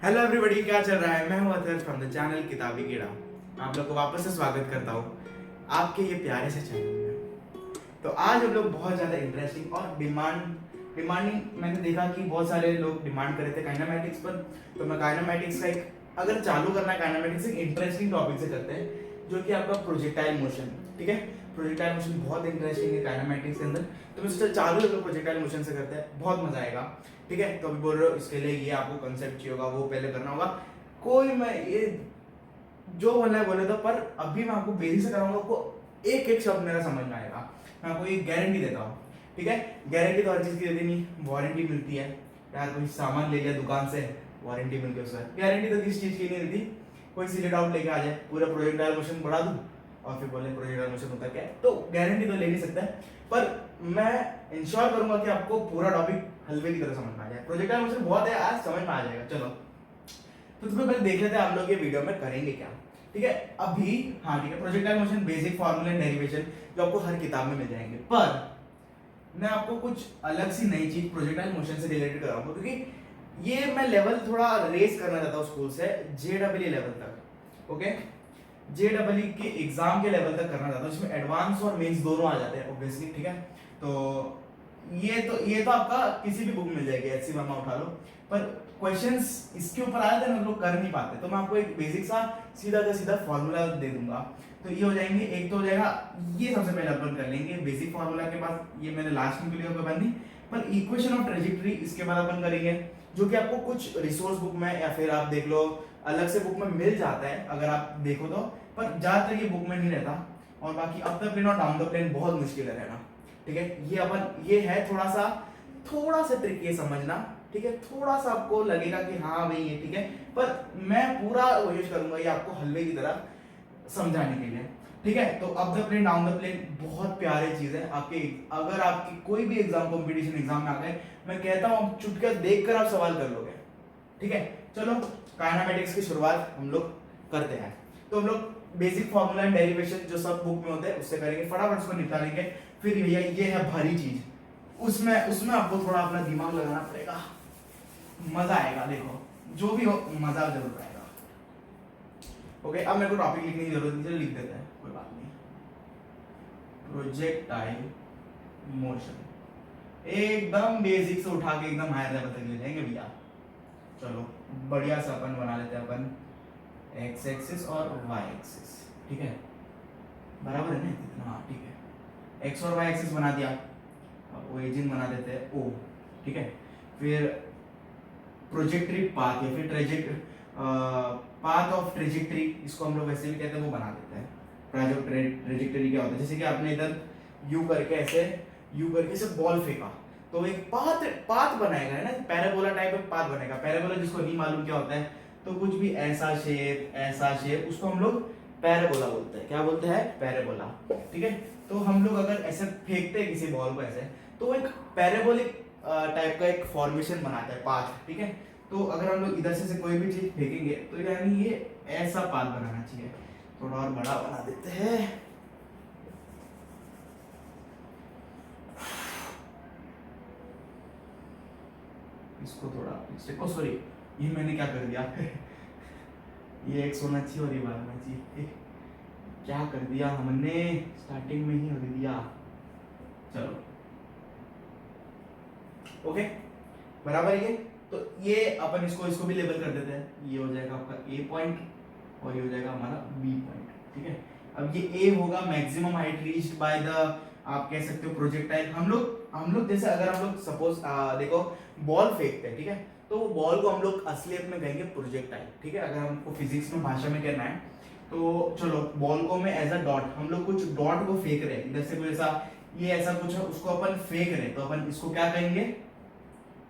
Hello everybody, क्या चल रहा है। मैं हूं अथर्व फ्रॉम द चैनल किताबी कीड़ा। आप लोग को वापस से स्वागत करता हूं आपके ये प्यारे से चैनल में। तो आज हम लोग बहुत ज़्यादा इंटरेस्टिंग और डिमांडिंग मैंने देखा कि बहुत सारे लोग डिमांड कर रहे थे काइनेमैटिक्स पर। तो मैं काइनेमैटिक्स का एक, अगर चालू करना है काइनेमैटिक्स, एक इंटरेस्टिंग टॉपिक से करते हैं जो कि आपका प्रोजेक्टाइल मोशन। ठीक है, प्रोजेक्टाइल मोशन बहुत इंटरेस्टिंग है काइनेमैटिक्स के अंदर। तो मैं सोचा चालू है तो प्रोजेक्टाइल मोशन से करते हैं, बहुत मजा आएगा। ठीक है, तो अभी बोल रहे हो इसके लिए ये आपको कंसेप्ट चाहिए होगा, वो पहले करना होगा। कोई मैं ये जो बोलना है बोले तो, पर अभी मैं आपको बेसिक से कराऊंगा, आपको एक एक शब्द मेरा समझ में आएगा। मैं आपको ये गारंटी देता हूँ। ठीक है, गारंटी तो हर चीज़ की देती नहीं, वारंटी मिलती है। यार कोई सामान ले लिया दुकान से, वारंटी मिलती है उसका। गारंटी तो किस चीज़ की नहीं देती। कोई सिलेट आउट लेके आ जाए, पूरा प्रोजेक्टाइल मोशन बढ़ा दूँ और फिर बोले प्रोजेक्टाइल मोशन होता क्या है, तो गारंटी तो ले नहीं सकता है। पर मैं इंश्योर करूंगा कि आपको पूरा टॉपिक हलवे की तरह समझ में आ जाए। प्रोजेक्टाइल मोशन बहुत है, आज समझ में आ जाएगा। चलो, तो तुम्हें पहले देख लेते हैं हम लोग ये वीडियो में करेंगे क्या। ठीक है, अभी हाँ ठीक है, projectile motion basic formula and derivation जो आपको हर किताब में मिल जाएंगे, पर मैं आपको कुछ अलग सी नई चीज प्रोजेक्टाइल मोशन से रिलेटेड कराऊंगा, क्योंकि ये मैं लेवल थोड़ा रेस करना चाहता हूँ स्कूल से JEE लेवल तक। ओके, JEE के एग्जाम के लेवल तक करना चाहता हूँ, जिसमें एडवांस और मेंस दोनों आ जाते हैं ऑब्वियसली। ठीक है, तो ये तो आपका किसी भी बुक में मिल जाएगी, HC वर्मा उठा लो। पर क्वेश्चंस इसके ऊपर आए थे ना, लोग कर नहीं पाते, तो मैं आपको एक बेसिक सा सीधा का सीधा फॉर्मूला दे दूंगा। तो ये हो जाएंगे, एक तो हो जाएगा, ये सबसे पहले अपन कर लेंगे बेसिक फार्मूला के बाद, ये मैंने लास्ट में वीडियो में बनी। पर इक्वेशन ऑफ ट्रेजेक्टरी इसके बाद अपन करेंगे, जो कि आपको कुछ रिसोर्स बुक में या फिर आप देख लो अलग से बुक में मिल जाता है अगर आप देखो तो, पर ज्यादातर ये बुक में नहीं रहता। और बाकी अप द प्लेन और डाउन द प्लेन बहुत मुश्किल है रहना। ठीक है, ये है थोड़ा सा ट्रिक ये समझना। ठीक है, थोड़ा सा आपको लगेगा कि हाँ भाई ये ठीक है, पर मैं पूरा कोशिश करूंगा ये आपको हलवे की तरह समझाने के लिए। ठीक है, तो up the plane down the plane बहुत प्यारी चीज है आपके। अगर आपकी कोई भी एग्जाम कंपटीशन एग्जाम में आ गए, मैं कहता हूँ चुटकियां देखकर आप सवाल कर लोगे। ठीक है, चलो काइनेमैटिक्स की शुरुआत हम लोग करते हैं। तो हम लोग बेसिक फार्मूला एंड डेरिवेशन जो सब बुक में होते हैं उससे करेंगे, फटाफट उसको निपटा लेंगे। फिर भैया ये है भारी चीज, उसमें उसमें आपको थोड़ा अपना दिमाग लगाना पड़ेगा, मजा आएगा। देखो जो भी हो मजा जरूर आएगा। ओके, अब मेरे को टॉपिक लिखने की जरूरत नहीं, चलो लिख देते हैं, कोई बात नहीं। प्रोजेक्टाइल मोशन एकदम बेसिक से उठा के एकदम हायर लेवल तक ले जाएंगे भैया। चलो बढ़िया सा अपन बना लेते हैं, अपन एक्स एक्सिस और वाई एक्सिस। ठीक है, बराबर है ना इतना, हाँ ठीक है। एक्स और वाई एक्सिस बना दिया, अब ओरिजिन बना देते हैं ओ। ठीक है, फिर प्रोजेक्टरी पाथ या फिर पाथ ऑफ ट्रेजेक्टरी, इसको हम लोग वैसे भी कहते हैं, वो बना देते हैं। ट्रेजेक्टरी क्या होता है, जैसे कि आपने इधर यू करके ऐसे बॉल फेंका, तो एक पाथ बनाएगा, है ना, पैराबोला टाइप ऑफ पाथ बनेगा। पैराबोला जिसको नहीं मालूम क्या होता है, तो कुछ भी ऐसा शेप उसको हम लोग पैराबोला बोलते हैं। क्या बोलते हैं? पैराबोला। ठीक है, तो हम लोग अगर ऐसे फेंकते हैं किसी बॉल को ऐसे, तो एक पैराबोलिक टाइप का एक फॉर्मेशन बनाता है पाथ। ठीक है, तो अगर हम लोग इधर से कोई भी चीज फेंकेंगे तो यानी ये ऐसा पाथ बनाना चाहिए। थोड़ा और बड़ा बना देते हैं, इसको थोड़ा इसको, सॉरी ये मैंने क्या कर दिया ये एक्स होना चाहिए और ये वाई होना चाहिए। क्या कर दिया हमने, स्टार्टिंग में ही रख दिया। चलो ओके, बराबर ये। तो ये अपन इसको भी लेबल कर देते हैं, ये हो जाएगा आपका ए पॉइंट और ये हो जाएगा हमारा बी पॉइंट। ठीक है, अब ये ए होगा maximum height reached by the, आप कह सकते हो प्रोजेक्टाइल। हम लोग जैसे अगर हम लोग सपोज देखो बॉल फेंकते हैं, ठीक है, तो वो बॉल को हम लोग असलियत में कहेंगे प्रोजेक्टाइल। ठीक है, अगर हमको फिजिक्स में भाषा में कहना है तो चलो बॉल को मैं एज अ डॉट, हम लोग कुछ डॉट को फेंक रहे हैं, इधर से कोई ऐसा ये ऐसा कुछ है उसको अपन फेंक रहे हैं, तो अपन इसको क्या कहेंगे?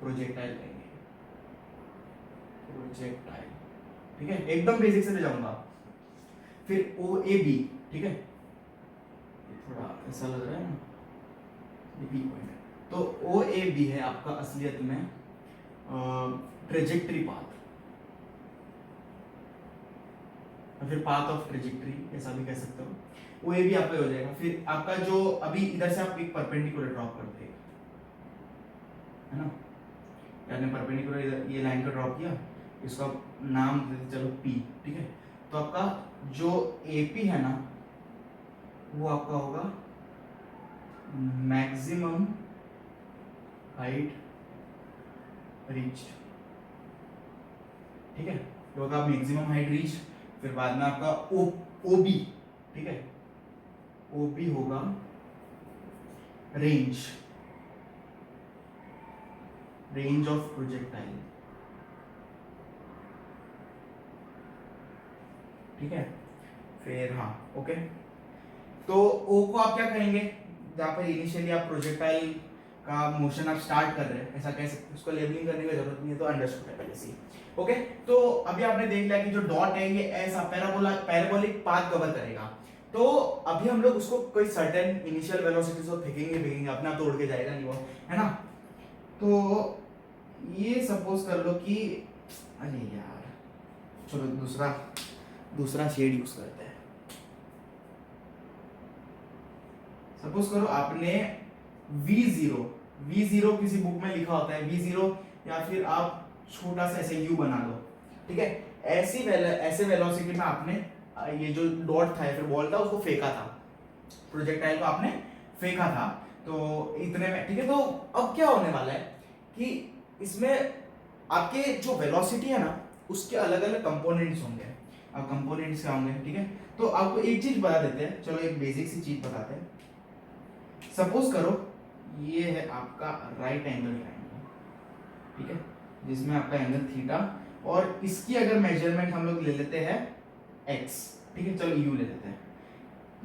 प्रोजेक्टाइल कहेंगे, प्रोजेक्टाइल। ठीक है, एकदम बेसिक से ले जाऊंगा। फिर ओ ए बी, ठीक है, थोड़ा ऐसा लग रहा है ना, ये बी पॉइंट है, तो ओ ए बी है आपका असलियत में ट्रेजेक्टरी पाथ, फिर पाथ ऑफ ट्रेजेक्टरी ऐसा भी कह सकते हो। ओ ए बी आपका हो जाएगा। फिर आपका जो अभी इधर से आप एक परपेंडिकुलर ड्रॉप करते हैं, है ना, यानी परपेंडिकुलर इधर ये लाइन का ड्रॉप किया, इसका नाम देते चलो P, ठीक है। तो आपका जो AP है ना वो आपका होगा मैक्सिमम हाइट रीच, ठीक है। तो होगा मैक्सिमम हाइट रीच, फिर बाद में आपका OB, ठीक है। OB होगा रेंज, रेंज ऑफ प्रोजेक्टाइल, ठीक है। फिर हाँ ओके, तो O को आप क्या कहेंगे, जहाँ पर इनिशियली आप प्रोजेक्टाइल का मोशन आप स्टार्ट कर रहे हैं, ऐसा कह सकते हैं, उसको लेबलिंग करने की जरूरत नहीं है, तो अंडरस्टूड है पहले से। ओके, तो अभी आपने देख लिया कि जो डॉट है ये ऐसा पैराबोलिक पाथ कवर करेगा। तो अभी हम लोग उसको कोई सर्टेन इनिशियल वेलोसिटी से फेंकेंगे, अपने आप तो उड़ के जाएगा नहीं वो, है ना। तो ये सपोज कर लो कि, अरे यार चलो दूसरा शेड यूज करते हैं। सपोज करो आपने V0 किसी बुक में लिखा होता है V0, या फिर आप छोटा सा ऐसे U बना लो, ठीक है। ऐसे वेलोसिटी में आपने ये जो डॉट था या फिर बॉल था उसको फेंका था, प्रोजेक्टाइल को आपने फेंका था, तो इतने में, ठीक है। तो अब क्या होने वाला है कि इसमें आपके जो वेलोसिटी है ना उसके अलग अलग कंपोनेंट्स होंगे। अब कंपोनेंट्स क्या होंगे, ठीक है। तो आपको एक चीज बता देते हैं, चलो एक बेसिक सी चीज बताते हैं। सपोज करो ये है आपका राइट एंगल ट्रायंगल, ठीक है, जिसमें आपका एंगल थीटा, और इसकी अगर मेजरमेंट हम लोग ले लेते हैं x, ठीक है, चलो u ले लेते हैं।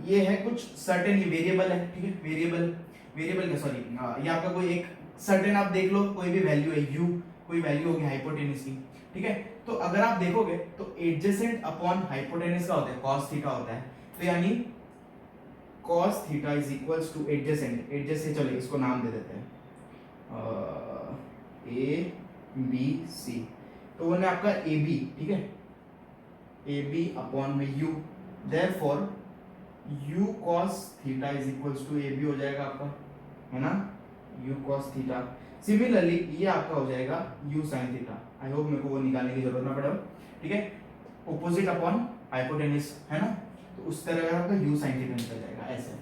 ये है कुछ सर्टेन, ये वेरिएबल है, ठीक है, वेरिएबल क्या, सॉरी, ये आपका कोई एक सर्टेन, आप देख लो कोई भी वैल्यू है u, कोई वैल्यू होगी हाइपोटेनस की, ठीक है। तो अगर आप देखोगे तो एडजेसेंट अपॉन हाइपोटेनस का होता है cos थीटा होता है, तो यानी cos theta is equals two adjacent, चलो इसको नाम दे देते हैं ABC, तो वो आपका AB, ठीक है, AB अपॉन में U, therefore U cos theta is equals to AB हो जाएगा आपका, है ना, U cos थीटा। सिमिलरली ये आपका हो जाएगा U sin theta. I hope मेरे को वो निकालने की जरूरत ना पड़े, ठीक है, ऑपोजिट अपॉन हाइपोटेनस, है ना, तो उस तरह का आपका U sin थीटा निकल जाएगा ऐसे,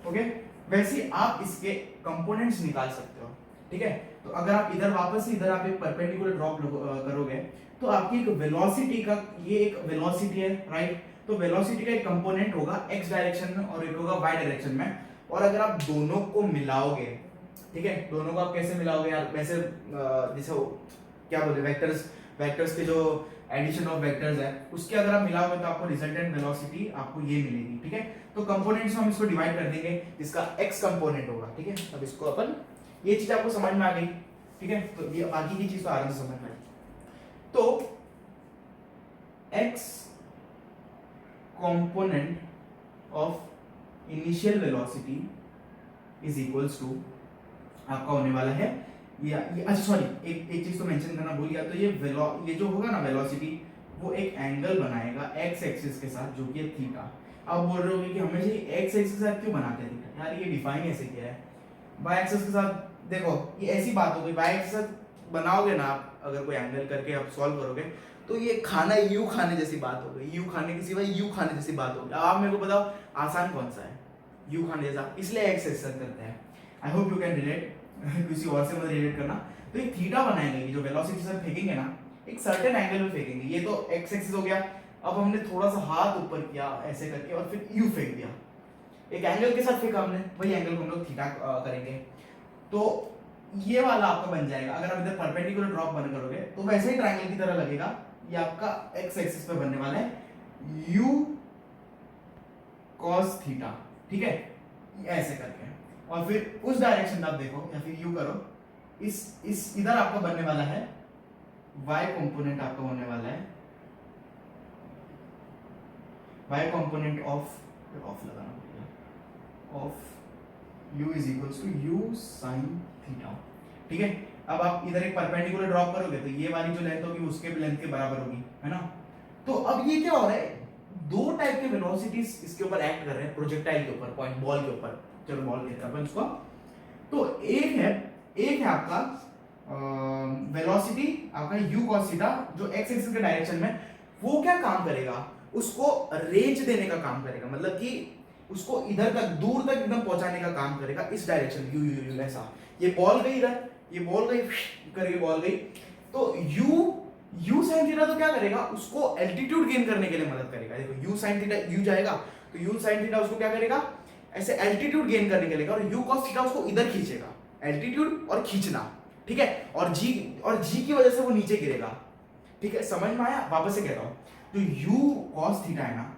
ओके। वैसे आप इसके कंपोनेंट्स निकाल सकते हो, ठीक है। तो अगर आप इधर वापस से इधर आप एक परपेंडिकुलर ड्रॉप करोगे तो आपकी एक वेलोसिटी का, ये एक वेलोसिटी है, राइट, तो वेलोसिटी का एक कंपोनेंट होगा x डायरेक्शन में और एक होगा y डायरेक्शन में, और अगर आप दोनों को मिलाओगे, ठीक है, दोनों को आप कैसे मिलाओगे यार, वैसे जैसे क्या बोलते हैं, वेक्टर्स के जो एडिशन ऑफ वेक्टर्स है उसके अगर आप मिलाओगे तो आपको रिजल्टेंट वेलोसिटी आपको ये मिलेगी, ठीक है। तो कंपोनेंट्स में हम इसको डिवाइड कर देंगे, जिसका x कंपोनेंट होगा, ठीक है। अब इसको अपन, ये चीज आपको समझ में आ गई, ठीक है, तो ये बाकी की चीज तो आराम से समझ में आई। तो x component of initial velocity is equals to आपका होने वाला है ये अच्छा सॉरी, एक चीज तो मेंशन करना भूल गया, तो ये जो होगा ना वेलोसिटी, वो एक एंगल बनाएगा x एक्सिस के साथ, जो कि है थीटा। अब बोल रहे होगे कि हमेशा ये x एक्सिस के साथ क्यों बनाते हैं थीटा, यार ये डिफाइन ऐसे किया है, y एक्सिस के साथ, देखो ये ऐसी बात हो गई, y एक्सिस के साथ बनाओगे ना आप, अगर कोई एंगल करके आप सॉल्व करोगे तो ये खाना u खाने जैसी बात हो गई, u खाने के सिवा u खाने जैसी बात हो गई। अब आप मेरे को बताओ आसान कौन सा है, u खाने जैसा, इसलिए x एक्सिस करते हैं। I hope you can relate, किसी और से मत रिलेट करना। तो एक थीटा बनाएंगे, जो वेलोसिटी से फेंकेंगे ना एक सर्टेन एंगल में फेंकेंगे, ये तो x एक्सिस हो गया। अब हमने थोड़ा सा हाथ ऊपर किया ऐसे करके और फिर u फेंक दिया, एक एंगल के साथ फेंका हमने, वही एंगल को हम लोग थीटा करेंगे, तो ये वाला आपका बन जाएगा। अगर आप इधर परपेंडिकुलर ड्रॉप बन करोगे तो वैसे ही ट्रायंगल की तरह लगेगा, ये आपका x एक्सिस पे बनने वाला है u cos थीटा, ठीक है, ऐसे करके, और फिर उस डायरेक्शन में आप देखो या फिर u करो, इस इधर आपका बनने वाला है y कंपोनेंट, आपका होने वाला है y कंपोनेंट ऑफ लगाना पड़ेगा of u is equals to u sin theta, ठीक है। अब आप इधर एक परपेंडिकुलर ड्रॉप करोगे तो ये वाली जो लेंथ होगी उसके लेंथ के बराबर होगी, है ना। तो अब ये क्या हो रहा है, दो टाइप के वेलोसिटीज इसके ऊपर एक्ट कर रहे हैं, प्रोजेक्टाइल के ऊपर, पॉइंट बॉल के ऊपर, चलो बॉल कहते हैं अपन इसको। तो एक है आपका वेलोसिटी आपका u cos थीटा जो x एक्सिस के डायरेक्शन में, वो क्या काम करेगा, उसको रेंज देने का काम करेगा, मतलब कि उसको इधर तक दूर तक एकदम पहुंचाने का काम करेगा इस डायरेक्शन u u u ऐसा। ये बॉल गई इधर, ये बॉल गई करके बॉल गई, तो u sin थीटा तो क्या करेगा, उसको एल्टीट्यूड गेन करने के लिए मदद करेगा। देखो u sin थीटा u जाएगा तो u sin थीटा उसको क्या करेगा, ऐसे एल्टीट्यूड गेन करने के लिए, और u cos थीटा उसको इधर खींचेगा, एल्टीट्यूड और खींचना, ठीक है, और g की वजह से वो नीचे गिरेगा, ठीक है, समझ में आया। वापस से कहता हूं, जो u cos थीटा है ना,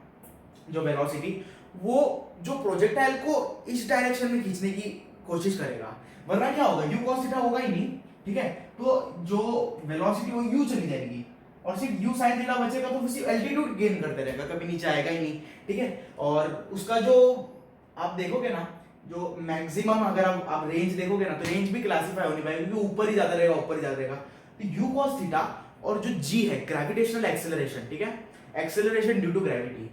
जो वेलोसिटी, वो जो प्रोजेक्टाइल को इस डायरेक्शन में खींचने की कोशिश करेगा, वरना क्या होगा, u cos थीटा होगा ही नहीं, ठीक है, तो जो वेलोसिटी वो u चली जाएगी और सिर्फ u sin थीटा बचेगा, तो वो सिर्फ एल्टीट्यूड गेन करते रहेगा, कभी नीचे आएगा ही नहीं, ठीक है। और उसका जो आप देखोगे ना, जो मैक्सिमम अगर आप रेंज देखोगे ना, तो रेंज भी क्लासिफाई होनी पाएगी, क्योंकि ऊपर ही जाता रहेगा, ऊपर ही जाता रहेगा। तो u cos थीटा और जो g है, ग्रेविटेशनल एक्सेलरेशन, ठीक है, acceleration due to gravity,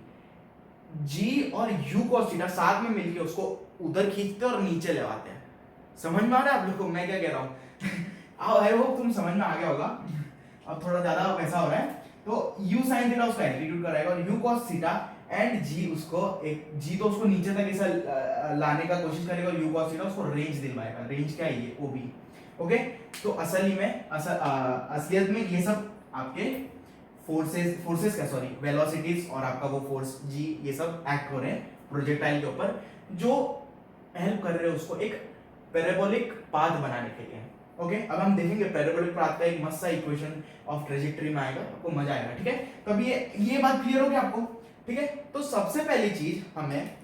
g और u cos थीटा साथ में मिलके उसको उधर खींचते और नीचे ले आते हैं। समझ में आ रहा है आप लोगों को मैं क्या कह रहा हूँ? आई होप तुम समझ में आ गया होगा। अब थोड़ा ज्यादा वैसा हो रहा है, तो u sin थीटा उसका एल्टीट्यूड कराएगा, और u cos theta and g उसको एक g तो उसको नीचे तक ऐसा लाने का कोशिश करेगा, और u cos थीटा उसको रेंज दिलवाएगा। रेंज क्या है, ये OB, ओके। तो असली में असलियत में ये सब आपके फोर्सेस क्या, सॉरी, वेलोसिटीज और आपका वो फोर्स g, ये सब एक्ट हो रहे हैं प्रोजेक्टाइल के ऊपर, जो हेल्प कर रहे हैं उसको एक पैराबोलिक पाथ बनाने के लिए, ओके। अब हम देखेंगे पैराबोलिक पाथ का एक मस्त सा इक्वेशन ऑफ ट्रेजेक्टरी में आएगा, आपको मजा आएगा, ठीक है। तो अब ये बात क्लियर हो गया आपको, ठीक है। तो सबसे पहली चीज हमें,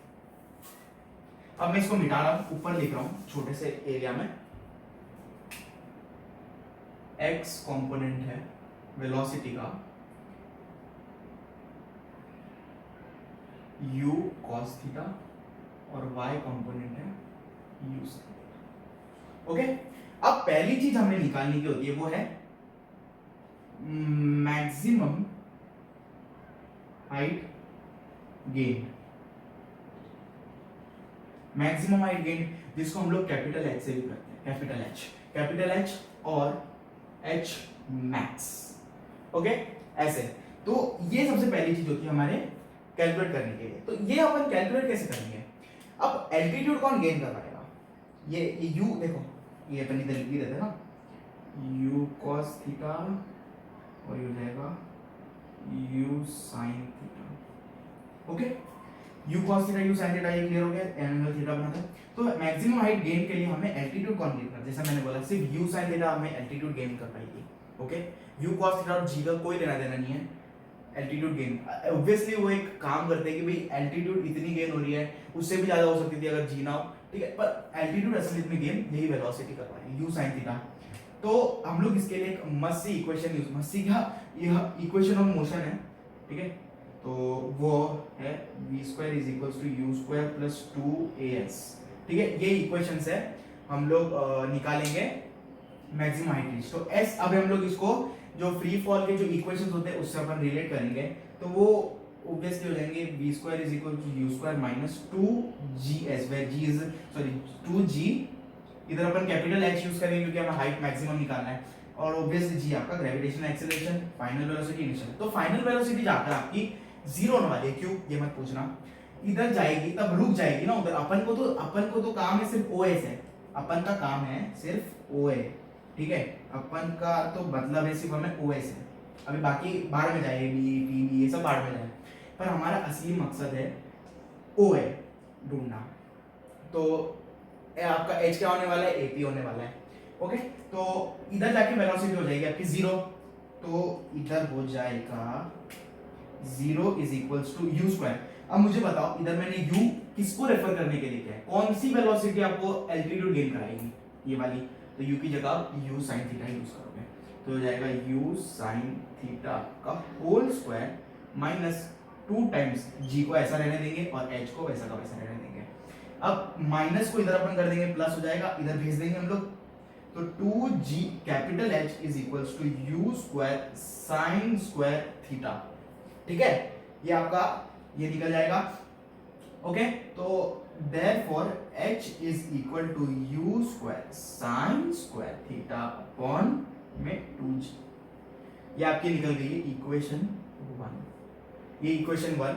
अब मैं इसको मिटा रहा हूं, ऊपर लिख रहा हूं छोटे से एरिया में, x कंपोनेंट है वेलोसिटी का, u cos थीटा, और y कंपोनेंट है u sin थीटा, ओके। अब पहली चीज हमें निकालने की होती है, वो है maximum height gain, maximum height gain, जिसको हम लोग कैपिटल H से भी करते हैं, कैपिटल H और H मैक्स, ओके, ऐसे। तो ये सबसे पहली चीज होती है हमारे कैलकुलेट करने के लिए। तो ये अपन कैलकुलेट कैसे करेंगे, अब एल्टीट्यूड कौन गेन कर पाएगा, ये u, देखो ये अपन इधर लिख देते हैं ना, u cos थीटा और ये हो जाएगा u sin theta, okay. u cos theta, u sin theta, ये क्लियर हो गया, एंगल थीटा बनाते हैं। तो मैक्सिमम हाइट गेन के लिए हमें एल्टीट्यूड कौन गेन करना है, जैसा मैंने बोला, सिर्फ u sin थीटा हमें एल्टीट्यूड गेन कर पाएगी, ओके। u cos थीटा और g का कोई लेना देना नहीं है एल्टीट्यूड गेन। ऑब्वियसली वो एक काम करते हैं कि भाई एल्टीट्यूड इतनी गेन हो रही है, उससे भी ज्यादा हो सकती थी अगर g ना हो, ठीक है, पर एल्टीट्यूड असल में गेन यही वेलोसिटी कर रहा है, u sin थीटा। तो हम लोग इसके लिए एक मस्त सी इक्वेशन यूज, मस्त सी क्या, यह इक्वेशन ऑफ मोशन है, ठीक है। तो वो है v square is equals to u square plus 2as, ठीक है। ये इक्वेशंस है, हम लोग निकालेंगे मैक्सिमम हाइट रेंज। तो s, अब हम लोग इसको जो फ्री फॉल के जो इक्वेशंस होते हैं उससे अपन रिलेट करेंगे, तो वो ऑब्वियसली हो जाएंगे v square is equal to u square minus 2gs, where g is, sorry 2g, इधर अपन कैपिटल H यूज करेंगे क्योंकि हमें हाइट मैक्सिमम निकालना है, और ऑब्वियसली g आपका gravitational acceleration, final velocity, initial. तो फाइनल वेलोसिटी जाकर आपकी जीरो होने वाली है, क्यों ये मत पूछना, इधर जाएगी तब रुक जाएगी ना उधर। अपन को तो काम है सिर्फ OS है, अपन का काम है सिर्फ OA, ठीक है, अपन का तो मतलब है सिर्फ हमें OS है, अभी बाकी बाहर में जाए, बी टी ये सब बाहर में जाए, पर हमारा असली मकसद है OA ढूंढना। तो आपका H क्या होने वाला है, AP होने वाला है, ओके। तो इधर जाके वेलोसिटी हो जाएगी आपकी जीरो, तो इधर हो जाएगा 0 is equals to u square. अब मुझे बताओ, इधर मैंने u किसको रेफर करने के लिए किया है, कौन सी वेलोसिटी आपको एल्टीट्यूड गेन कराएगी, ये वाली, तो u की जगह आप u sin थीटा यूज करोगे, तो हो जाएगा u sin थीटा का whole square minus 2 times g को ऐसा रहने देंगे और h को वैसा का वैसा रहने देंगे। अब माइनस को इधर अपन कर देंगे, प्लस हो जाएगा, इधर भेज देंगे हम लोग, तो 2g capital H is equals to u square sin square theta, ठीक है, ये आपका ये निकल जाएगा, ओके। तो therefore h is equal to u square sin square theta upon में 2g। ये आपकी निकल गई है इक्वेशन 1। ये इक्वेशन 1,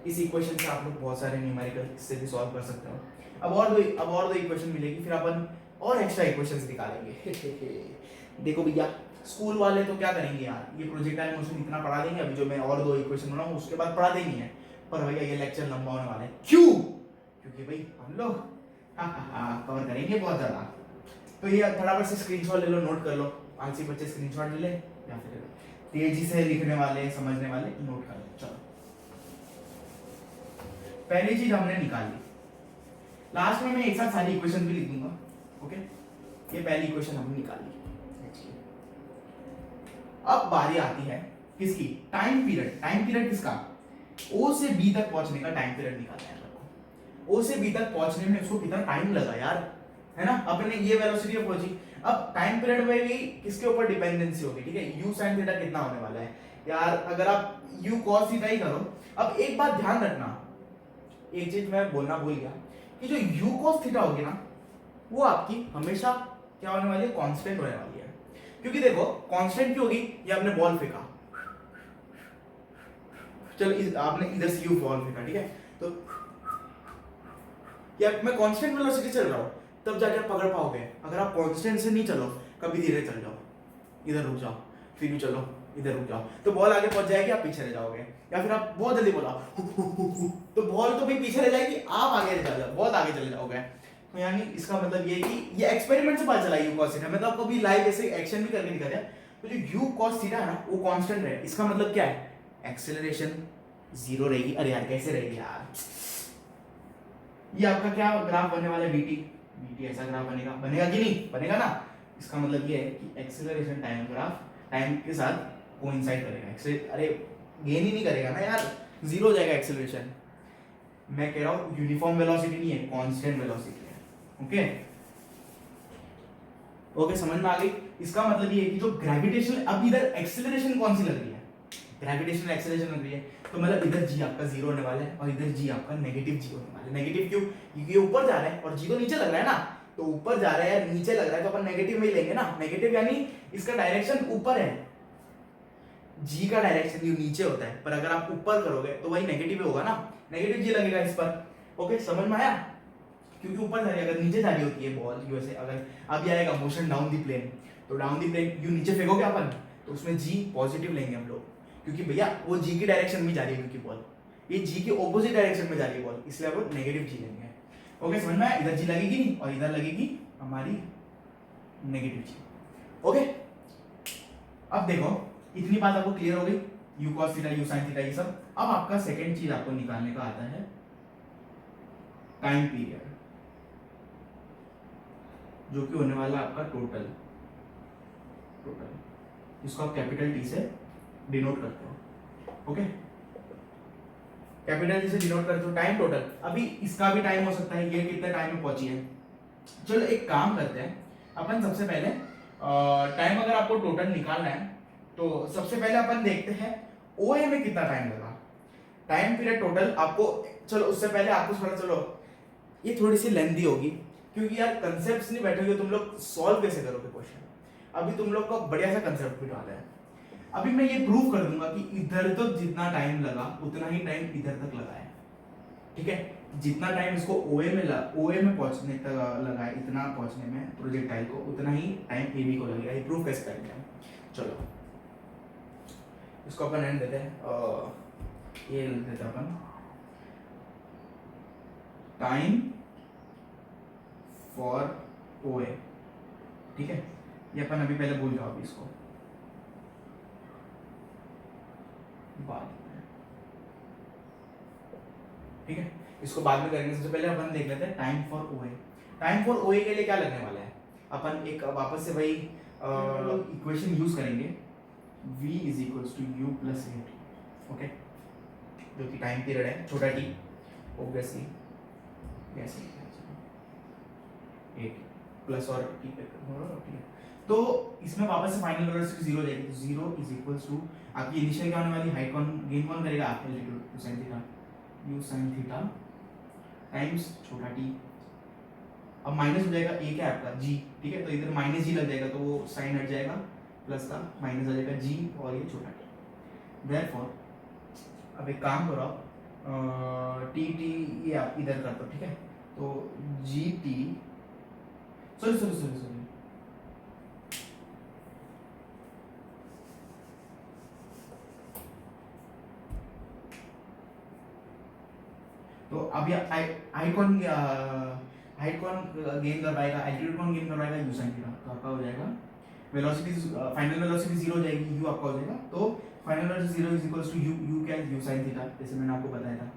इस इक्वेशन से आप लोग बहुत सारे न्यूमेरिकल इससे भी सॉल्व कर सकते हो। अब और दो इक्वेशन मिलेगी, फिर अपन और एक्स्ट्रा इक्वेशंस निकालेंगे। देखो भैया, स्कूल वाले तो क्या करेंगे यार, ये प्रोजेक्टाइल मोशन इतना पढ़ा देंगे, अभी जो मैं और दो इक्वेशन बनाऊं उसके बाद पढ़ा देंगे है। पर भैया ये लेक्चर लंबा होने वाला है। क्यों? क्योंकि भाई हम लोग कवर करेंगे बहुत ज्यादा। तो ये फटाफट से स्क्रीनशॉट ले लो, नोट कर लो। आलसी बच्चे स्क्रीनशॉट ले ले, या फिर तेजी से लिखने वाले, समझने वाले नोट कर लो। चलो, पहली चीज हमने निकाल ली। लास्ट में मैं एक साथ सारी इक्वेशन भी लिख दूंगा। ओके, ये पहली इक्वेशन हमने निकाल ली। अब बारी आती है किसकी? Time period. टाइम पीरियड किसका? ओ से बी तक पहुंचने का टाइम पीरियड निकालना है आपको। ओ से बी तक पहुंचने में उसको कितना टाइम लगा यार, है ना? अपने ये वेलोसिटी पे पहुंची। अब टाइम पीरियड में भी किसके ऊपर डिपेंडेंसी होगी, ठीक है? u sin थीटा कितना होने वाला है यार, अगर आप u cos थीटा ही करो। अब एक बात ध्यान रखना, एक चीज मैं बोलना भूल गया कि जो u cos थीटा होगी ना, वो आपकी हमेशा क्या होने वाली है? कांस्टेंट होने वाली है। क्योंकि देखो कांस्टेंट क्यों होगी? ये आपने बॉल फेंका, चलो आपने इधर से यू बॉल फेंका, ठीक है? तो यार मैं कांस्टेंट वेलोसिटी चल रहा हूं, तब जाके आप पकड़ पाओगे। अगर आप कांस्टेंट से नहीं चलो, कभी धीरे चल जाओ, इधर रुक जाओ, फिर भी चलो, इधर रुक जाओ, तो बॉल आगे पहुंच जाएगी, आप पीछे रह जाओगे। या फिर आप बहुत जल्दी बोला तो बॉल तो भी पीछे रह जाएगी, आप आगे चले जाओ, बहुत आगे चले जाओगे। तो यानी इसका मतलब ये कि ये एक्सपेरिमेंट से पता चला u cos थीटा। मैं तो आपको भी लाइव ऐसे एक्शन भी करके दिखा दिया। तो जो u cos थीटा है ना, वो कांस्टेंट है। इसका मतलब क्या है? एक्सेलरेशन जीरो रहेगी। अरे यार कैसे रहेगी यार? ये आपका क्या ग्राफ बनने वाला है? vt ऐसा ग्राफ बनेगा कि नहीं बनेगा ना? इसका मतलब ये है कि एक्सेलरेशन टाइम ग्राफ टाइम के साथ कोइंसाइड करेगा। अरे गेन ही नहीं करेगा ना यार, जीरो हो जाएगा एक्सेलरेशन। मैं कह रहा हूं यूनिफॉर्म वेलोसिटी नहीं है, कांस्टेंट वेलोसिटी है। ओके ओके, समझ में आ गई? इसका मतलब ये है कि जो ग्रेविटेशनल, अब इधर एक्सेलरेशन कौन सी लग रही है? ग्रेविटेशनल एक्सेलरेशन लग रही है। तो मतलब इधर g आपका जीरो होने वाला है और इधर g आपका नेगेटिव g होने वाला है। नेगेटिव क्यों? क्योंकि ये ऊपर जा रहा है और g तो नीचे लग रहा है ना। तो ऊपर जा रहा है, नीचे लग रहा है, तो अपन नेगेटिव में ही लेंगे ना। नेगेटिव यानी इसका डायरेक्शन ऊपर है, g का डायरेक्शन ये नीचे होता है, पर अगर आप ऊपर करोगे तो वही नेगेटिव होगा ना। नेगेटिव g लगेगा इस पर। ओके, समझ में आया? क्योंकि ऊपर जा रही है, अगर नीचे जा रही होती है बॉल यूएसए, अगर अभी आएगा मोशन डाउन दी प्लेन, तो डाउन दी प्लेन यू नीचे फेंकोगे अपन, तो उसमें जी पॉजिटिव लेंगे हम लोग, क्योंकि भैया वो जी की डायरेक्शन में जा रही है, क्योंकि बॉल ये जी के ऑपोजिट डायरेक्शन में जा रही है बॉल, इसलिए वो नेगेटिव जी लेंगे। ओके, समझ में आया? इधर जी लगेगी नहीं और इधर लगेगी हमारी नेगेटिव जी। ओके, अब देखो इतनी बात आपको क्लियर हो गई, you cos theta, you sine theta, ये सब। अब आपका सेकंड चीज आपको निकालने का आता है टाइम पीरियड, जो कि होने वाला आपका टोटल। इसको आप कैपिटल टी से डिनोट करते हो। ओके, कैपिटल टी से डिनोट करते हो टाइम टोटल। अभी इसका भी टाइम हो सकता है, ये कितने टाइम में पहुंची है। चलो एक काम करते हैं अपन, सबसे पहले टाइम अगर आपको टोटल निकालना है तो सबसे पहले अपन देखते हैं ओए में कितना टाइम लगा, टाइम पीरियड टोटल आपको। चलो उससे पहले आपको थोड़ा, चलो ये थोड़ी सी लेंथी होगी, क्योंकि यार कंसेप्ट्स नहीं बैठोगे तुम लोग, सॉल्व कैसे करोगे क्वेश्चन? अभी तुम लोग को बढ़िया सा कंसेप्ट बिठाना है। अभी मैं ये प्रूव कर दूंगा कि इधर तो जितना टाइम लगा उतना ही टाइम इधर तक लगा है, ठीक है? जितना टाइम इसको ओए में पहुंचने तक लगा है, इतना पहुंचने में प्रोजेक्टाइल को, उतना ही टाइम एबी को लगेगा। ये प्रूव कैसे करेंगे हम? चलो इसको अपन एंड देते हैं, ये लिख देते हैं अपन टाइम फॉर ओए, ठीक है? ये अपन अभी पहले भूल जाओ, अभी इसको बाद में, ठीक है? इसको बाद में करेंगे। सबसे पहले अपन देख लेते हैं टाइम फॉर ओए। टाइम फॉर ओए के लिए क्या लगने वाला है? अपन एक वापस से वही इक्वेशन यूज करेंगे, v is equals to u plus a, okay? जो कि टाइम पीरियड है, छोटा टी, ऑब्वियसली ऐसे एक प्लस और टी पे, ठीक है? तो इसमें वापस से फाइनल वेलोसिटी जीरो जाएगी, तो जीरो इज इक्वल्स टू आपकी इनिशियल क्या होने वाली, हाइट कौन गेन कौन करेगा? Altitude, two sin theta, u sin theta times छोटा टी, अब माइनस हो जाएगा ए क्या है आपका जी, ठीक है, तो इधर माइनस जी लग जाएगा तो वो साइन हट जाएगा, प्लस का माइनस आ जाएगा जी और ये छोटा टी। देयरफॉर अब एक काम करो आप टी टी ये आप इधर कर दो, ठीक है, तो G T sorry sorry sorry sorry तो अब ये हाइट कौन गेन करवाएगा, एल्टीट्यूड कौन गेन करवाएगा, यू साइन थीटा, तो आपका हो जाएगा वेलोसिटी, फाइनल वेलोसिटी जीरो हो जाएगी, यू आपका हो जाएगा, तो final velocity zero is equals to u, u क्या है, यू साइन थीटा, जैसे मैंने आपको बताया था,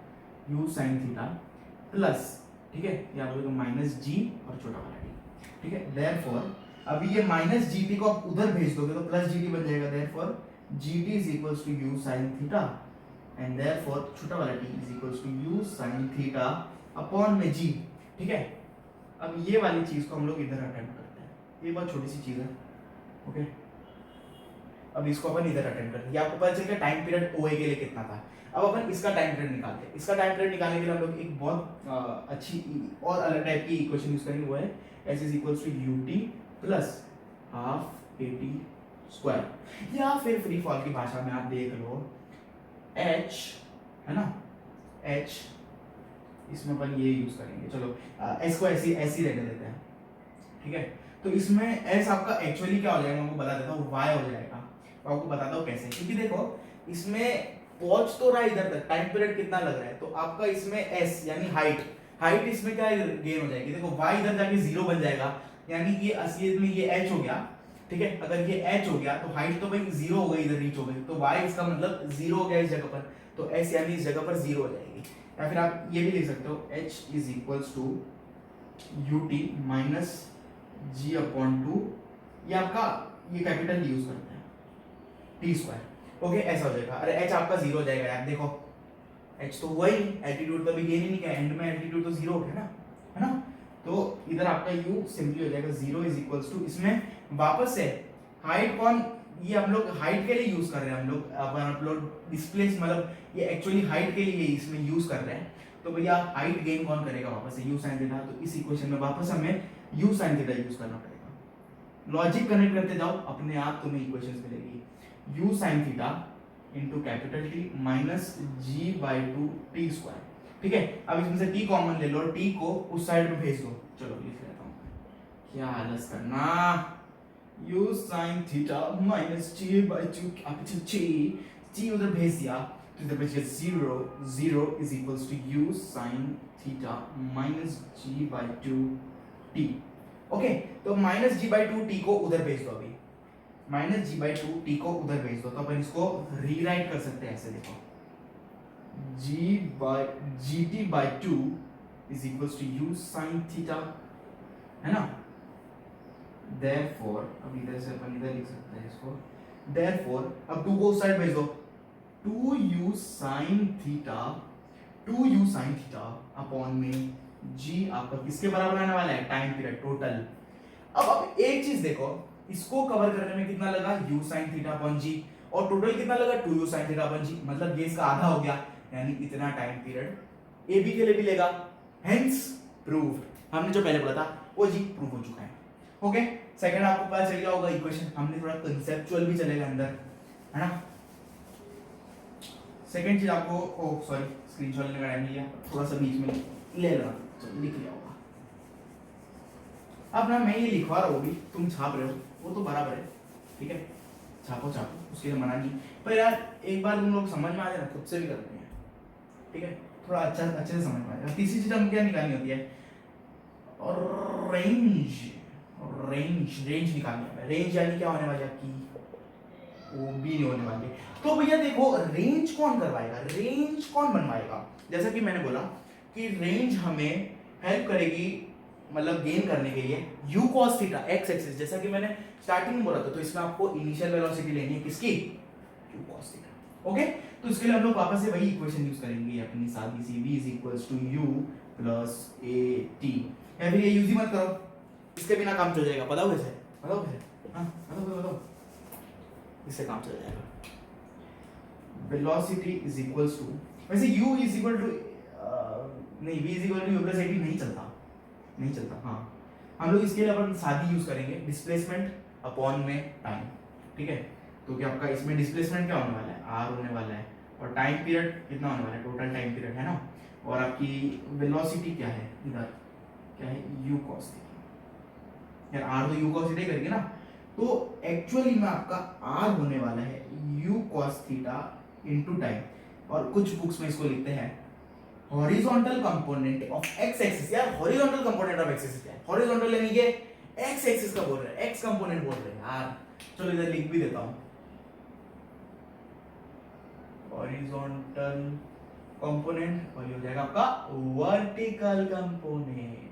यू साइन थीटा प्लस, ठीक है, ये आप लोग माइनस जी और छोटा वाला टी, ठीक है। देयरफॉर अभी ये माइनस जी टी को आप उधर भेज दोगे तो प्लस जी टी बन जाएगा, therefore g t is equals to u sine theta and therefore छोटा वाला t is equals to u sin theta upon में g, ठीक है। अब ये वाली चीज को हम लोग इधर अटेम्प्ट करते हैं, ये बहुत छोटी सी चीज है, ओके। अब इसको अपन इधर अटेम्प्ट करते हैं, ये आपको पता चल गया टाइम पीरियड OA के लिए कितना था। अब अपन इसका टाइम पीरियड निकालते हैं, इसका टाइम पीरियड निकालने के लिए हम लोग एक बहुत अच्छी और अलग टाइप की इक्वेशन यूज करेंगे, वो है s is equals to ut plus half at square, या फिर फ्री फॉल की भाषा में आप देख लो h, है ना, h, इसमें अपन ये यूज करेंगे, चलो s को ऐसी ऐसी रहने देते हैं, ठीक है। तो इसमें s आपका एक्चुअली क्या हो जाएगा, मैं आपको बता देता हूँ, y हो जाएगा, तो आपको बताता हूँ कैसे, क्योंकि देखो इसमें पहुंच तो रहा इधर तक, टाइम पीरियड कितना लग रहा है, तो आपका इसमें s यानी हाइट इसमें क्या गेन हो जाएगी, देखो y इधर जाके जीरो बन जाएगा, यानी ये असलियत में ये h हो गया, ठीक है। अगर ये h हो गया तो हाइट तो भाई जीरो हो गई, इधर रीच हो गई, तो y इसका मतलब जीरो हो गया इस जगह पर, तो s यानी इस जगह पर जीरो हो जाएगी। या फिर आप ये भी लिख सकते हो h is equals to ut minus g upon two, ये आपका ये कैपिटल यूज करते हैं टी स्क्वायर, ओके, ऐसा हो जाएगा। अरे h आपका जीरो हो जाएगा यार, देखो h तो हुआ ही नहीं, एल्टीट्यूड कभी गेन ही नहीं किया, एंड में एल्टीट्यूड तो जीरो हो गया ना, है ना, तो इधर आपका u सिंपली हो जाएगा जीरो इज इक्वल्स टू, इसमें वापस से हाइट कौन, ये हम लोग हाइट के लिए यूज कर रहे हैं, हम लोग आप लोग डिस्प्लेस मतलब ये एक्चुअली हाइट के लिए इसमें यूज कर रहे हैं, तो भैया हाइट गेन कौन करेगा वापस से, u sin थीटा, तो इस इक्वेशन में वापस हमें u sin थीटा यूज करना पड़ेगा। लॉजिक कनेक्ट करते जाओ, अपने आप तुम्हें इक्वेशंस मिलेगी, u sin theta into capital T minus g by to T square, ठीक है। अब इसमें से t कॉमन ले लो, t को उस साइड में भेज दो, चलो लिख लेता हूँ, क्या आलस करना, u sin theta minus g by two capital t उधर भेज दिया, तो इधर बच गया zero, zero is equals to u sin theta minus g by two t, okay. तो minus g by two t को उधर भेज दो, अभी minus g by two t को उधर भेज दो, तो अपन इसको रीराइट कर सकते हैं ऐसे, देखो gt by two is equals to u sin theta, है ना। Therefore अब इधर से अपन इधर लिख सकते हैं इसको, Therefore अब 2 को उस साइड भेज दो, 2u sin थीटा अपॉन में g आपका किसके बराबर आने वाला है, टाइम पीरियड टोटल। अब एक चीज देखो, इसको कवर करने में कितना लगा, u sin theta upon g, और टोटल कितना लगा 2u sin theta upon g, मतलब ये इसका आधा हो गया, यानी इतना टाइम पीरियड ए बी के लिए भी लेगा, हेंस प्रूव्ड, हमने जो पहले बोला था वो जी प्रूव हो चुका है, ओके। सेकंड आपको पता चल गया होगा इक्वेशन, हमने थोड़ा कंसेप्चुअल भी चलेगा अंदर, है ना। सेकंड चीज आपको, ओ सॉरी स्क्रीनशॉट लेने का टाइम नहीं लिया, थोड़ा सा बीच में ले लेना, चलो लिख लिया होगा। अब ना मैं ये लिखवा रहा हूँ भी, तुम छाप रहे हो वो तो बराबर है, ठीक है, छापो छापो, उसके लिए मना नहीं, पर यार एक बार तुम लोग समझ में आ जाए ना, खुद से भी करते हैं, ठीक है, थोड़ा अच्छे से समझ में आएगा। तीसरी चीज हम क्या निकालनी होती है, और रेंज निकालनी है, रेंज यानी क्या होने वाली है आपकी, वो भी नहीं होने वाली। तो भैया देखो रेंज कौन करवाएगा, रेंज कौन बनवाएगा, जैसा कि मैंने बोला कि रेंज हमें हेल्प करेगी मतलब गेन करने के लिए u cos theta x axis, जैसा कि मैंने स्टार्टिंग में बोला था, तो इसमें आपको इनिशियल वेलोसिटी लेनी है किसकी, u cos थीटा, ओके। तो इसके लिए हम लोग वापस से वही इक्वेशन यूज करेंगे अपनी सादी सी, v is equals to u plus at, या फिर ये यूज ही मत करो, इसके बिना काम चल जाएगा, बताओ कैसे, बताओ कैसे, हाँ बताओ, इससे काम चल जाएगा। वेलोसिटी इज इक्वल्स टू, वैसे u इज इक्वल टू नहीं, v is equal to u plus at नहीं चलता, नहीं चलता। हाँ, हम लोग इसके लिए अपन सादी यूज करेंगे, डिस्प्लेसमेंट अपॉन में टाइम, ठीक है। तो क्या आपका इसमें डिस्प्लेसमेंट क्या होने वाला है, r होने वाला है, और टाइम पीरियड कितना होने वाला है, टोटल टाइम पीरियड है ना, और आपकी वेलोसिटी क्या है इधर, क्या है u cos थीटा। यार r तो u cos थीटा करेंगे ना, तो एक्चुअली में आपका r होने वाला है u cos theta into time, और कुछ बुक्स में इसको लिखते हैं horizontal component of X axis. यार horizontal component of X axis क्या है, हॉरिजॉन्टल यानी कि एक्स एक्सिस का बोल रहे हैं, एक्स कंपोनेंट बोल रहे हैं यार। चलो इधर लिख भी देता हूं, हॉरिजॉन्टल कंपोनेंट, और ये हो जाएगा आपका वर्टिकल कंपोनेंट।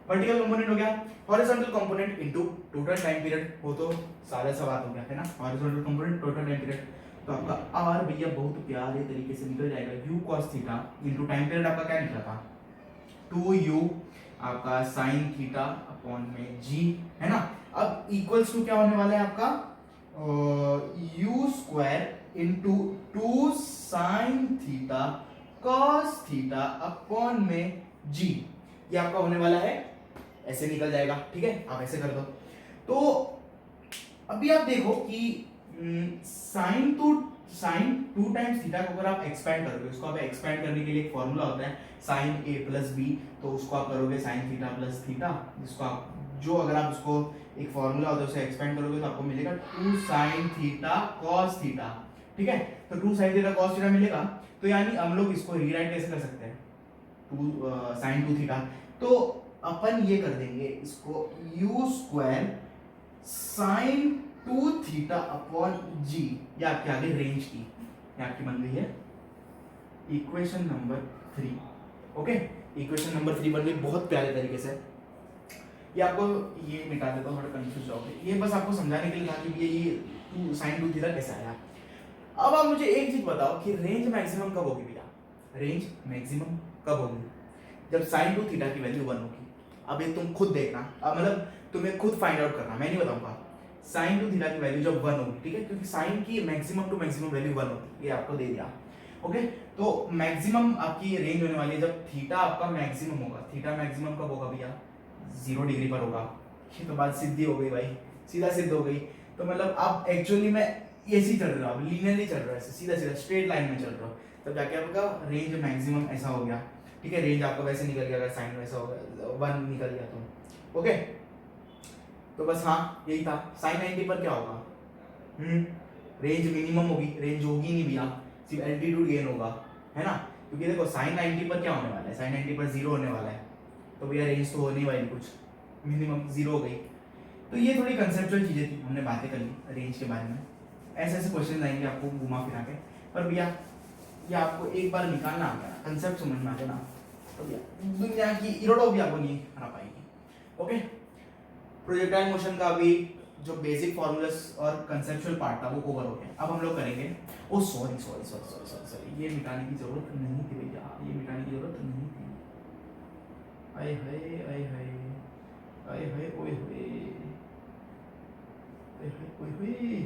वर्टिकल कंपोनेंट हो गया horizontal component into total time period, वो तो सादा सा बात हो गया है ना, horizontal component total time period. तो आपका आर भैया बहुत प्यारे तरीके से निकल जाएगा, u cos theta into time period आपका क्या निकला था, 2u आपका sin थीटा अपॉन में g, है ना। अब इक्वल्स टू क्या होने वाला है आपका u square into 2 sin theta cos theta upon में g, ये आपका होने वाला है, ऐसे निकल जाएगा, ठीक है। आप ऐसे कर दो। तो अभी आप देखो कि साइन टू टाइम्स थीटा को अगर आप एक्सपैंड करोगे, उसको आप एक्सपैंड करने के लिए एक फॉर्मूला होता है साइन ए प्लस बी, तो उसको आप करोगे साइन थीटा प्लस थीटा, जिसको आप जो अगर आप उसको एक फॉर्मूला होता है उसे एक्सपैंड करोगे तो आपको मिलेगा 2 साइन थीटा कॉस थीटा, ठीक है। तो 2 साइन थीटा कॉस थीटा मिलेगा, तो यानी हम लोग इसको रीराइट कैसे कर सकते हैं, 2 साइन 2 थीटा, तो अपन ये कर देंगे इसको u square sine 2 theta upon g, ये आपके आगे रेंज की, ये आपकी बन गई है equation number 3। Okay, equation number 3 बन गई बहुत प्यारे तरीके से। ये आपको ये मिटा देता हूँ, थोड़ा कंफ्यूज जाओगे, ये बस आपको समझाने के लिए था कि ये 2 साइन 2 थीटा कैसा आया। अब आप मुझे एक चीज बताओ कि रेंज मैक्सिमम कब होगी भैया, रेंज मैक्सिमम कब होगी, जब साइन 2 थीटा की वैल्यू 1 होगी। अब ये तुम खुद देखना, मतलब तुम्हें खुद फाइंड आउट करना, मैं नहीं बताऊंगा। साइन 2 थीटा की वैल्यू जब 1 होगी, ठीक है, क्योंकि साइन की मैक्सिमम टू मैक्सिमम वैल्यू 1 होगी, ये आपको दे दिया। ओके, तो मैक्सिमम आपकी रेंज होने वाली है जब थीटा आपका मैक्सिमम होगा। थीटा मैक्सिमम कब होगा भैया, 0 डिग्री पर होगा। ये तो बात सीधी हो गई भाई, सीधा सिद्ध हो गई। तो मतलब आप एक्चुअली में ऐसे चल रहे हो, आप लीनियरली चल रहे हो, ऐसे सीधा सीधा स्ट्रेट लाइन में चल रहे हो, तब जाके आपका रेंज मैक्सिमम ऐसा हो गया, ठीक है। रेंज आपका वैसे निकल गया, अगर साइन वैसा हो गया 1 निकल गया तो ओके। तो बस हाँ यही था, साइन 90 पर क्या होगा, रेंज मिनिमम होगी, रेंज होगी नहीं भैया, सिर्फ एल्टीट्यूड गेन होगा, है ना। क्योंकि देखो साइन 90 पर क्या होने वाला है, साइन 90 पर 0 होने वाला है, तो भैया रेंज तो होने वाली कुछ मिनिमम 0 हो गई। तो ये थोड़ी कंसेप्चुअल चीजें थी, हमने बातें कर ली रेंज के बारे में। ऐसे ऐसे क्वेश्चन आएंगे आपको घुमा फिरा के, पर भैया ये आपको एक बार निकालना आ गया, कंसेप्ट समझ में आ गया ना, तो भैया दुनिया की इरोडो भी आपको नहीं हरा पाएगी। ओके, प्रोजेक्टाइल मोशन का भी जो बेसिक फॉर्मूलास और कंसेप्चुअल पार्ट था वो कवर हो गया। अब हम लोग करेंगे, oh sorry sorry sorry sorry sorry sorry, ये मिटाने की जरूरत नहीं थी भैया, ये मिटाने की जरूरत नहीं थी। आए हाय आए हाय आए हाय ओए होए आए हाय ओए होए,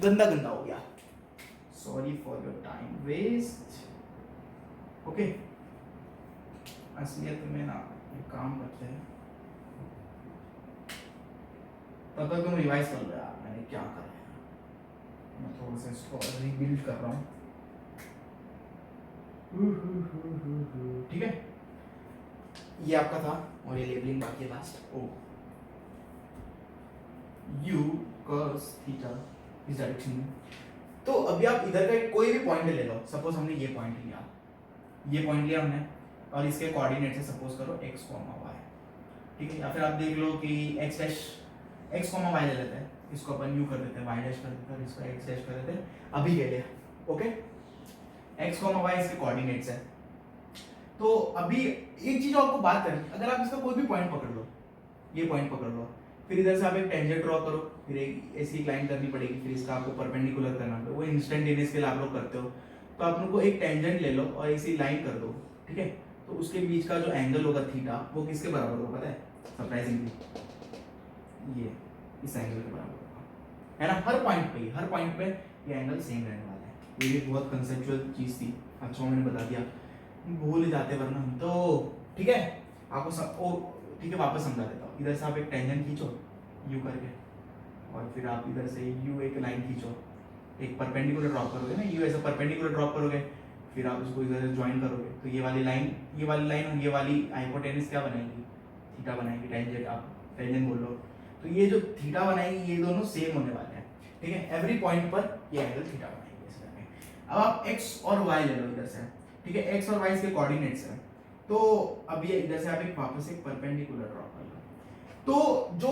गंदा गंदा हो गया, sorry for your time waste. Okay, असलियत में ना एक काम करते हैं, तब तक तुम रिवाइज कर लो यार मैंने क्या करा है, मैं थोड़ा सा इसको रीबिल्ड कर रहा हूँ, ठीक है। ये आपका था और ये लेबलिंग बाकी है लास्ट। ओ u cos थीटा इस डायरेक्शन में, तो अभी आप इधर का कोई भी पॉइंट ले लो, सपोज हमने ये पॉइंट लिया, ये पॉइंट लिया हमने, और इसके कोऑर्डिनेट से सपोज करो x, y, ठीक है। या फिर आप देख लो कि x डैश x, y ले लेते हैं, इसको अपन u कर देते हैं, y डैश कर देते हैं, इसको x डैश कर देते हैं अभी के लिए। ओके, x, y इसके कोऑर्डिनेट्स है। तो अभी एक चीज आपको बात करनी, अगर आप इसका कोई भी पॉइंट पकड़ लो, ये पॉइंट पकड़ लो, फिर इधर से आप एक टेंजेंट ड्रॉ करो, फिर एक ऐसी लाइन करनी पड़ेगी, फिर इसका आपको परपेंडिकुलर करना पड़ेगा, वो इंस्टेंटेनियस के लिए आप लोग करते हो। तो आप लोग को एक टेंजेंट ले लो और ऐसी लाइन कर दो, ठीक है। तो उसके बीच का जो एंगल होगा थीटा, वो किसके बराबर होगा पता है, सरप्राइजिंगली ये इस एंगल के बराबर होगा, है ना। हर पॉइंट पे ये एंगल सेम रहने वाला है, ये भी बहुत कंसेप्चुअल चीज़ थी, अच्छा मैंने बता दिया, भूल ही जाते वरना हम तो। ठीक है, आपको ठीक है वापस समझा देता हूँ। इधर से आप एक टेंजेंट खींचो यू करके, और फिर आप इधर से यू एक लाइन खींचो, एक परपेंडिकुलर ड्रॉप करोगे ना, यू ऐसा परपेंडिकुलर ड्रॉप करोगे, फिर आप इसको इधर से ज्वाइन करोगे, तो ये वाली लाइन ये वाली हाइपोटेनस क्या बनाएगी, थीटा बनाएगी, टेंजेंट आप टेंजेंट बोल लो, तो ये जो थीटा बनाएगी ये दोनों सेम होने वाले हैं। ठीक है, एवरी पॉइंट पर ये एंगल थीटा बनाएगी इस तरह में। अब आप x और y ले लो इधर से। ठीक है, x और y इसके कोऑर्डिनेट्स हैं, तो अब ये इधर से आप एक वापस एक परपेंडिकुलर ड्रॉ कर लो, तो जो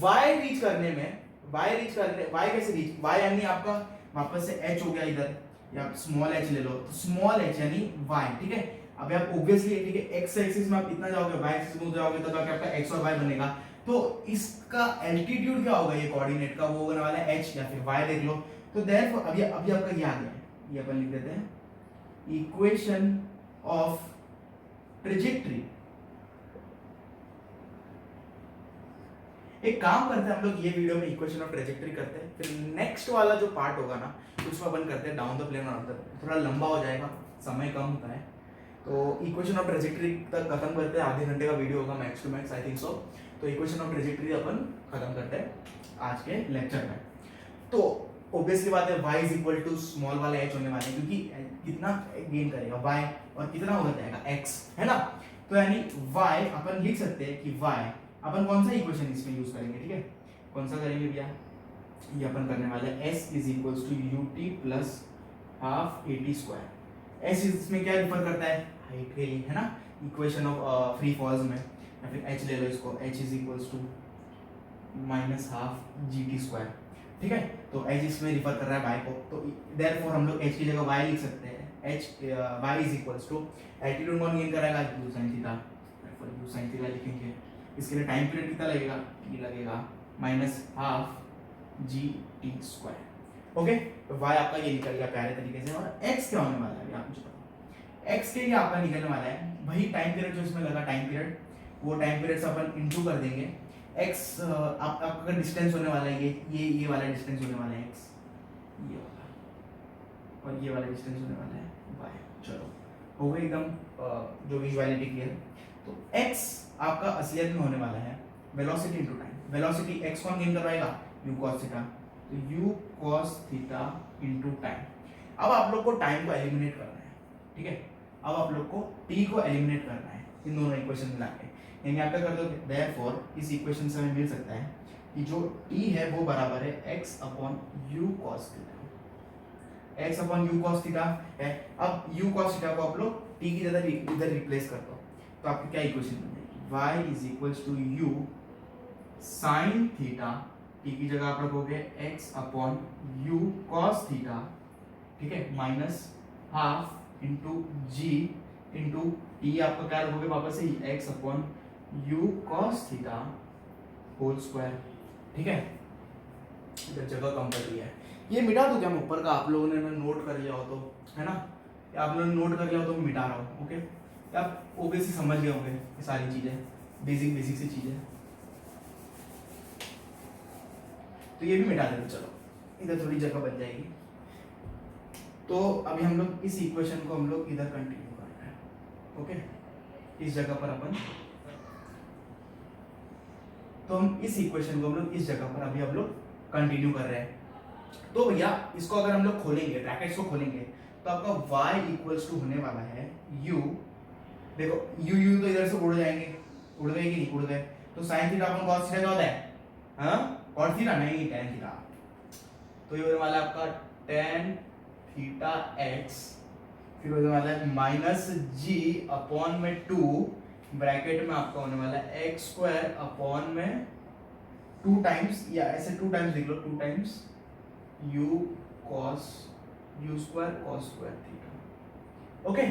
y रीच करने में y कैसे रीच, y यानी आपका वापस से h हो गया इधर, या स्मॉल h ले लो, तो स्मॉल h यानी y। ठीक है, अब आप ऑब्वियसली ठीक है x एक्सिस में आप इतना जाओगे, y एक्सिस में जाओगे तब आपका x और y बनेगा, तो इसका एल्टीट्यूड क्या होगा, ये कोऑर्डिनेट का वो होने वाला है h या फिर y देख लो। तो देयरफॉर अभी आपका ये आ गया, ये अपन लिख देते हैं इक्वेशन ऑफ ट्रेजेक्टरी। एक काम करते हैं हम लोग ये वीडियो में इक्वेशन ऑफ ट्रेजेक्टरी करते हैं, फिर नेक्स्ट वाला जो पार्ट होगा ना उसमें अपन करते हैं डाउन द प्लेन और अप द प्लेन, थोड़ा लंबा हो जाएगा, समय कम होता है, तो इक्वेशन ऑफ ट्रेजेक्टरी तक खत्म करते हैं, आधे घंटे का वीडियो होगा max to max I think so. तो इक्वेशन ऑफ ट्रेजेक्टरी अपन खत्म करते हैं आज के लेक्चर में। तो ऑब्वियसली बात है y is equal to small वाला h होने वाला है, क्योंकि कितना गेन करेगा y और कितना हो जाएगा x, है ना। तो यानी y अपन लिख सकते हैं कि y अपन कौन सा इक्वेशन इसमें यूज करेंगे, ठीक है, कौन सा करेंगे भैया, ये अपन करने वाले हैं s is equals to ut plus half at square. s इसमें क्या रिफर करता है, हाइट के लिए, है ना, इक्वेशन ऑफ फ्री फॉल्स में, या फिर h ले लो इसको, h is equals to minus half gt square. ठीक है, तो h इसमें रिफर कर रहा है y को, तो देयरफॉर हम लोग h की जगह y लिख सकते हैं, y is equals to altitude कौन गेन कराएगा, u sin theta, therefore u sin theta लिखेंगे। इसके लिए टाइम पीरियड कितना लगेगा, ये लगेगा minus half gt square. Okay, तो y आपका ये निकल गया प्यारे तरीके से, और x क्या होने वाला है आप मुझे बताओ, x के लिए आपका निकलने वाला है वही टाइम पीरियड जो इसमें लगा टाइम पीरियड, वो टाइम पीरियड से अपन इनटू कर देंगे x, आपका डिस्टेंस होने वाला है ये वाला डिस्टेंस होने वाला है x, ये वाला, और ये वाला डिस्टेंस होने वाला है y। चलो हो गई एकदम जो विजुअलिटी क्लियर। तो x आपका असलियत में होने वाला है velocity into time, velocity x कौन गेन करवाएगा, u cos थीटा, तो u cos theta into time. अब आप लोग को टाइम को एलिमिनेट करना है, ठीक है, अब आप लोग को t को एलिमिनेट करना है इन दोनों इक्वेशन मिला के, यानी आप क्या कर दोगे, देयरफॉर इस इक्वेशन से हमें मिल सकता है कि जो t है वो बराबर है x upon u cos theta, x upon u cos theta है। अब u cos थीटा को आप लोग t की जगह इधर रिप्लेस कर दो, तो आपकी क्या इक्वेशन बन जाएगी, y is equals to u sin theta, t की जगह आप रखोगे x upon u cos theta, ठीक है, minus half into g into t आपका क्या रखोगे वापस से x upon u cos theta whole square. ठीक है, इधर जगह कम पड़ रही है, ये मिटा दूं क्या मैं ऊपर का, आप लोगों ने नोट कर लिया हो तो, है ना, या आप लोगों ने नोट कर लिया हो तो मैं मिटा रहा हूँ। ओके, आप ओबीसी समझ गए होंगे ये सारी चीजें, बेसिक सी चीजें, तो ये भी मिटा देते, चलो इधर थोड़ी जगह बच जाएगी। तो अभी हम लोग इस इक्वेशन को हम लोग इधर कंटिन्यू कर रहे हैं। ओके, इस जगह पर अपन, तो हम इस इक्वेशन को हम लोग इस जगह पर अभी हम लोग कंटिन्यू कर रहे हैं। तो भैया इसको अगर हम लोग खोलेंगे, ब्रैकेट्स को खोलेंगे, तो आपका y इक्वल्स टू होने वाला है u, देखो u तो इधर से उड़ जाएंगे, उड़ गए कि नहीं उड़ गए, तो sin थीटा अपन cos थीटा क्या होता है, हाँ cos थीटा नहीं tan थीटा, तो ये होने वाला है आपका tan थीटा x, फिर होने वाला है माइनस g अपॉन में 2 ब्रैकेट में आपका होने वाला है x स्क्वायर अपॉन में 2 टाइम्स, या ऐसे 2 टाइम्स लिख लो, 2 times u square cos square theta. Okay,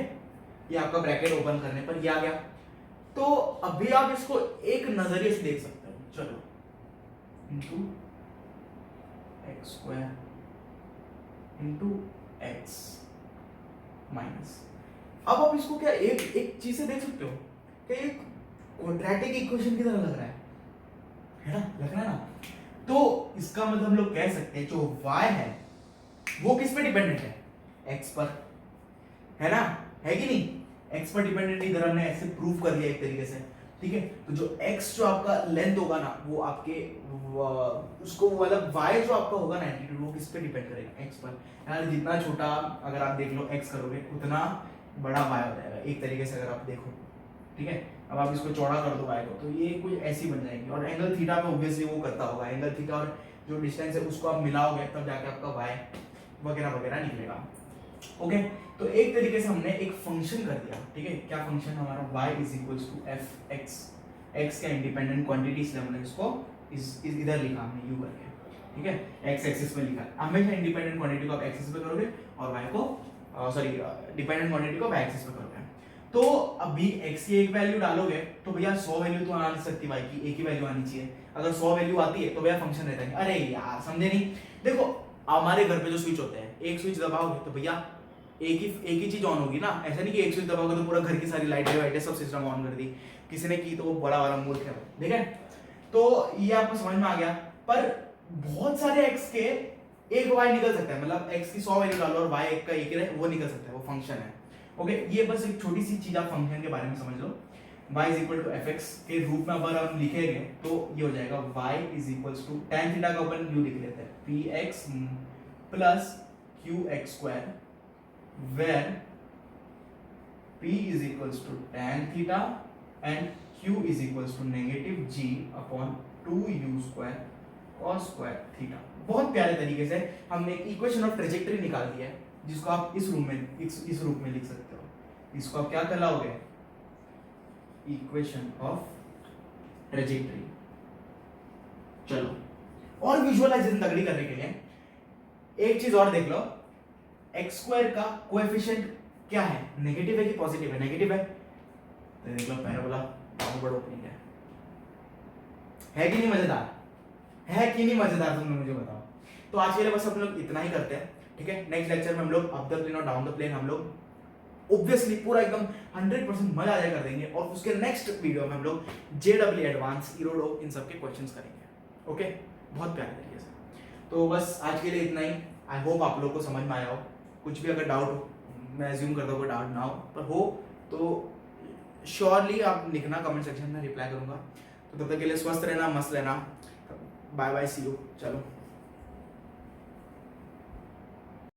ये आपका ब्रैकेट ओपन करने पर ये आ गया। तो अभी आप इसको एक नजरिए से देख सकते हो, चलो into x square into x minus, अब आप इसको क्या एक चीज से देख सकते हो कि एक क्वाड्रेटिक इक्वेशन की तरह लग रहा है ना, लग रहा है ना। तो इसका मतलब हम लोग कह सकते हैं जो y है वो किस पे डिपेंडेंट है, एक्स पर, है ना, है कि नहीं? एक्स पर डिपेंडेंट इधर हमने ऐसे प्रूव कर दिया एक तरीके से, ठीक है। तो जो एक्स जो आपका लेंथ होगा ना वो आपके उसको मतलब वाई जो आपका होगा ना एल्टीट्यूड वो किस पे डिपेंड करेगा? एक्स पर। यार जितना छोटा अगर आप देख लो एक्स करोगे उतना बड़ा वाई हो जाएगा एक तरीके से अगर आप देखो, ठीक है। अब आप इसको चौड़ा कर दो वाई को तो ये कुछ ऐसी बन जाएगी, और एंगल थीटा में ऑब्वियसली वो करता होगा, एंगल थीटा और जो डिस्टेंस है उसको आप मिलाओगे तब जाके आपका वाई वगैरह वगैरह निकलेगा। ओके, तो एक तरीके से हमने एक फंक्शन कर दिया, ठीक है। क्या फंक्शन? हमारा y is equals to f x, x का इंडिपेंडेंट क्वांटिटी, इसलिए हमने इसको इस इधर लिखा हमने u करके, ठीक है। x एक्सिस पे लिखा। हमेशा इंडिपेंडेंट क्वांटिटी को आप एक्सिस पे करोगे और y को सॉरी डिपेंडेंट क्वांटिटी को y एक्सिस पे करोगे। तो अभी x की एक वैल्यू डालोगे तो भैया 100 वैल्यू तो आ नहीं सकती y की, एक ही वैल्यू आनी चाहिए। अगर 100 वैल्यू आती है तो भैया फंक्शन रहता है। अरे यार समझे नहीं? देखो हमारे घर पे जो स्विच होते हैं, एक स्विच दबाओगे तो भैया एक ही चीज ऑन होगी ना। ऐसा नहीं कि एक स्विच दबाओगे तो पूरा घर की सारी लाइटें वाइटें सब सिस्टम ऑन कर दी। किसी ने की तो वो बड़ा वाला मूर्ख है, ठीक है। तो ये आपको समझ में आ गया। पर बहुत सारे एक्स के एक वाई निकल सकता है, मतलब एक्स की 100 वैल्यू डालो और वाई एक का एक ही रहे, वो निकल सकता है, वो फंक्शन है। ओके, ये बस एक छोटी सी चीज आप फंक्शन के बारे में समझ लो। y is equal to f x के रूप में अगर हम लिखेंगे तो ये हो जाएगा y is equals to tan theta का अपन u लिख लेते हैं p x plus q x square, where p is equals to tan theta and q is equals to negative g upon 2u square cos square theta। बहुत प्यारे तरीके से हमने एक इक्वेशन ऑफ ट्रेजेक्टरी निकाल दिया है, जिसको आप इस रूप में लिख सकते हो। इसको आप क्या कहलाओगे? Equation of trajectory. चलो, और विजुअलाइजेशन तगड़ी करने के लिए एक चीज और देख लो, एक्स स्क्वायर का कोएफिशिएंट क्या है? नेगेटिव है कि पॉजिटिव है? नेगेटिव है। तो देख लो पैराबोला डाउनवर्ड ओपनिंग है कि नहीं मजेदार? है कि नहीं मजेदार? तुम मुझे बताओ। तो आज के लिए बस हम लोग इतना ही करते हैं, ठीक है। नेक्स्ट लेक्चर में हम लोग अप द प्लेन और डाउन द प्लेन हम लोग ऑब्वियसली पूरा एकदम 100% मजा आ जाए कर देंगे, और उसके नेक्स्ट वीडियो में हम लोग जेडब्ल्यू एडवांस, इरोडो, इन सब के क्वेश्चंस करेंगे। ओके, बहुत प्यारे तरीके से। तो बस आज के लिए इतना ही। आई होप आप लोग को समझ में आया हो। कुछ भी अगर डाउट हो, मैं अज्यूम करता हूँ डाउट ना हो, पर हो तो श्योरली आप लिखना कमेंट सेक्शन में, रिप्लाई करूंगा। तो तब तक के लिए स्वस्थ रहना, मस्त रहना। Bye bye, see you. चलो।